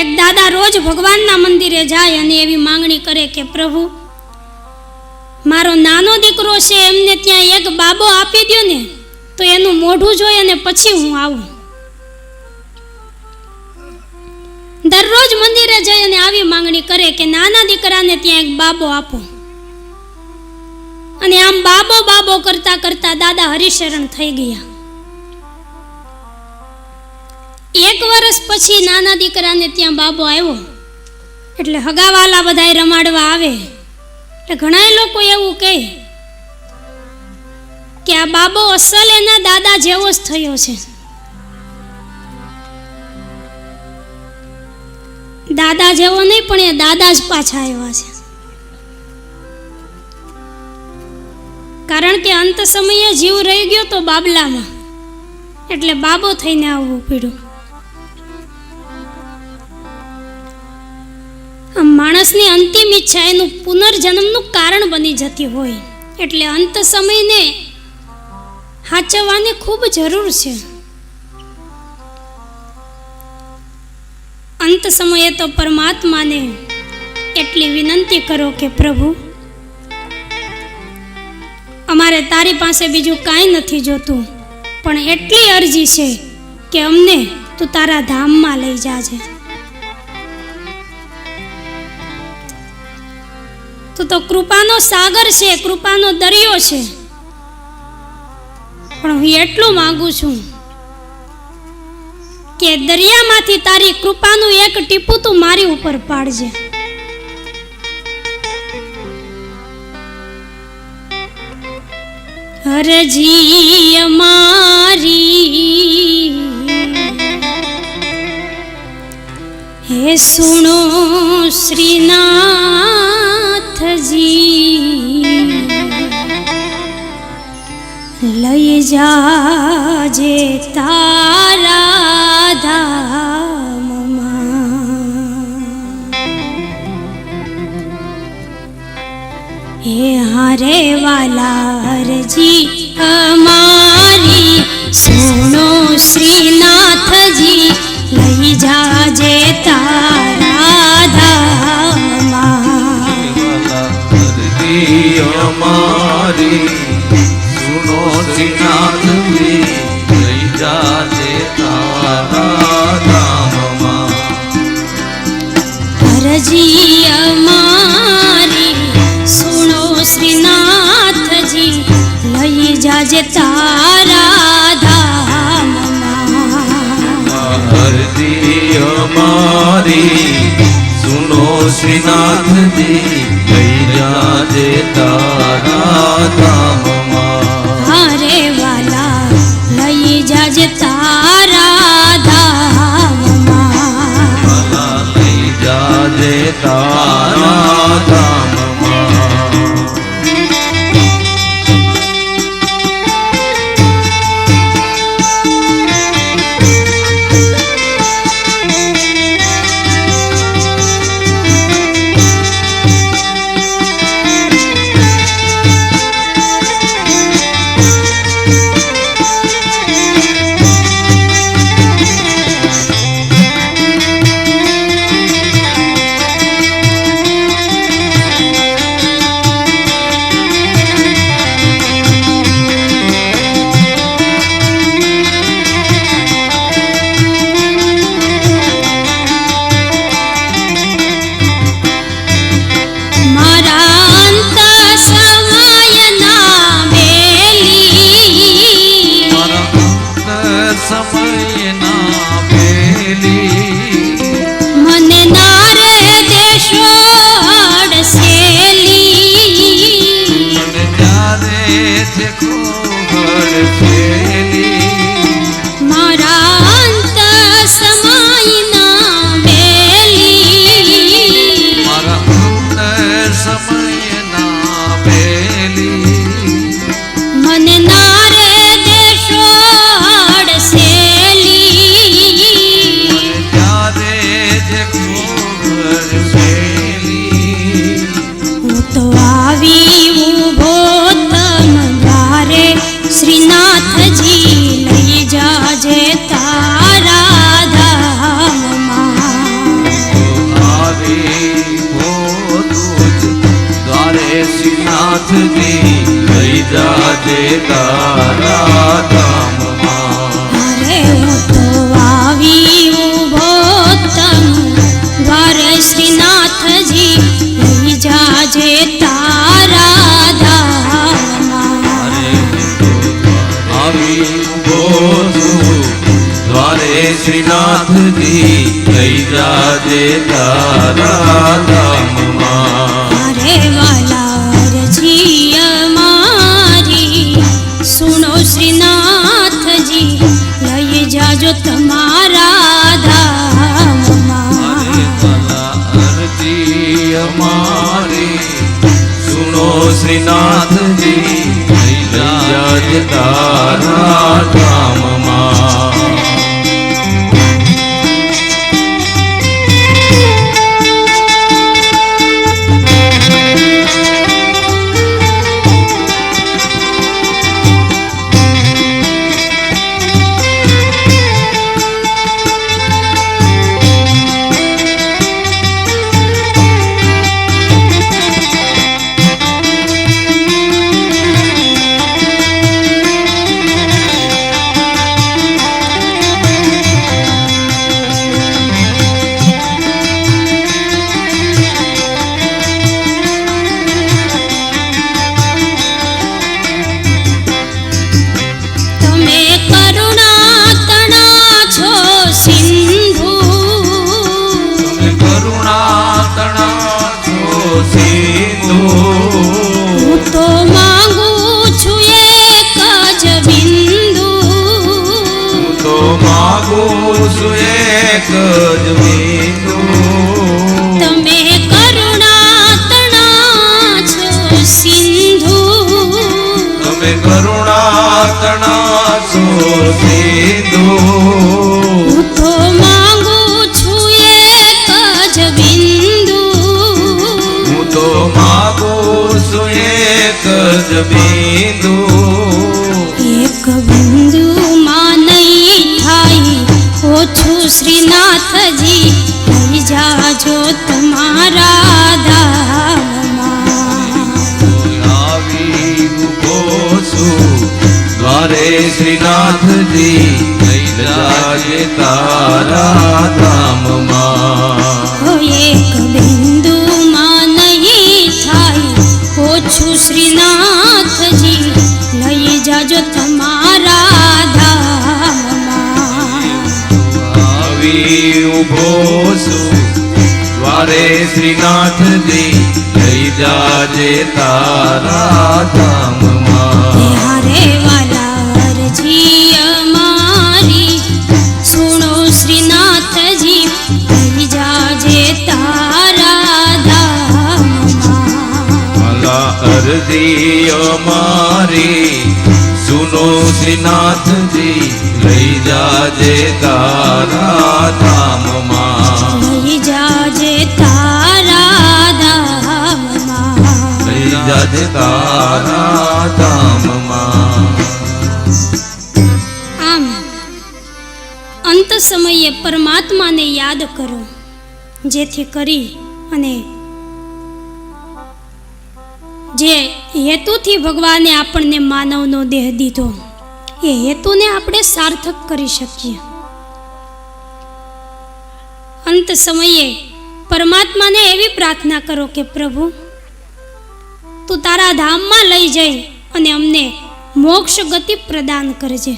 એક દાદા રોજ ભગવાનના મંદિરે જાય અને એવી માંગણી કરે કે પ્રભુ, મારો નાનો દીકરો છે, એમને ત્યાં એક બાબો આપી દો ને, તો એનું મોઢું જોઈ અને પછી હું આવું. દરરોજ મંદિરે જઈ અને આવી માંગણી કરે કે નાના દીકરાને ત્યાં એક બાબો આપો. અને આમ બાબો બાબો કરતા કરતા દાદા હરિશરણ થઈ ગયા. એક વર્ષ પછી નાના દીકરાને ત્યાં બાબો આવ્યો એટલે હગાવાલા બધાય રમાડવા આવે. એટલે ઘણા લોકો એવું કહે કે આ બાબો અસલ એના દાદા જેવો જ થયો છે. દાદા જેવો નહીં, પણ એ દાદા જ પાછા આવ્યા છે. કારણ કે અંત સમયે જીવ રહી ગયો તો બાબલામાં, એટલે બાબો થઈને આવવું પડ્યું. માણસની અંતિમ ઈચ્છા એનું પુનર્જન્મનું કારણ બની જતી હોય, એટલે અંત સમયને સાચવવાની ખૂબ જરૂર છે. અંત સમયે તો પરમાત્માને એટલી વિનંતી કરો કે પ્રભુ, અમારે તારી પાસે બીજું કાંઈ નથી જોતું, પણ એટલી અરજી છે કે અમને તું તારા ધામમાં લઈ જાજે. તું તો કૃપાનો સાગર છે, કૃપાનો દરિયો છે, પણ હું એટલું માંગુ છું કે દરિયામાંથી તારી કૃપાનું એક ટીપું તું મારી ઉપર પાડજે. અરજી અમારી હે સુનો શ્રીનાથજી, લઈ જાજે તારા ધામમાં. હે હારે વાલા અરજી અમારી સુનો શ્રીનાથજી, લઈ જાજે તારા ધામમાં. અરજી અમારી સુનો શ્રીનાથજી, લઈ જાજે તારા ધામમાં. અરજી અમારી સુનો શ્રીનાથજી, લઈ જાજે તારા ધામમાં. અરજી અમારી સુનો શ્રીનાથજી, લઈ જાજે તારા ધામમાં. હરે વાલા લઈ જાજે તારા ધામમાં. વાલા લઈ જાજે તારા ધામમાં. શ્રીનાથજી લઈ જાજે તારા ધામમાં. અરે હું તો આવી ઊભો તન દ્વારે શ્રીનાથજી લઈ જાજે તારા ધામમાં. અરે આવી ઊભો છું દ્વારે શ્રીનાથજી લઈ જાજે તારા ધામમાં. અરે વાલા રજી અમારી સુનો શ્રીનાથજી લઈ જાજો તમારા ધામમાં. અરે ભલા અરજી અમારી સુનો શ્રીનાથજી લઈ જાજે તારા ધામમાં. તમે કરુણાતણા છો સિંધુ. તમે કરુણાતણા છો સિંધુ. હું તો માંગુ છું એક જ બિંદુ. હું તો માગું છું એક જ બિંદુ. તમે કરુણાતણા છો સિંધુ. તમે કરુણાતણા છો સિંધુ. હું તો માંગુ છું એક જ બિંદુ. હું તો માગું છું એક જ બિંદુ. એક બિંદુમાં નહીં થાય ઓછું શ્રીનાથજી લઈ જાજો તમારા ધામમાં. આવી ઊભો છું દ્વારે શ્રીનાથજી લઈ જાજે તારા ધામમાં. એક બિંદુમાં નહીં થાય ઓછું શ્રીનાથજી લઈ જાજો તમારા ધામમાં. આવી ઊભો છું દ્વારે શ્રીનાથજી લઈ જાજે તારા ધામમાં. હારે વાલા અરજી અમારી સુનો શ્રીનાથજી લઈ જાજે તારા ધામમાં. ભલા અરજી અમારી સુનો શ્રીનાથજી લઈ જાજે તારા ધામમાં. લઈ જાજે તારા ધામમાં. લઈ જાજે તારા ધામમાં. આમ અંત સમયે પરમાત્માને યાદ કરો, જેથી કરી અને જે હેતુથી ભગવાને આપણને માનવનો દેહ દીધો એ હેતુને આપણે સાર્થક કરી શકીએ. અંત સમયે પરમાત્માને એવી પ્રાર્થના કરો કે પ્રભુ તું તારા ધામમાં લઈ જઈ અને અમને મોક્ષ ગતિ પ્રદાન કરજે.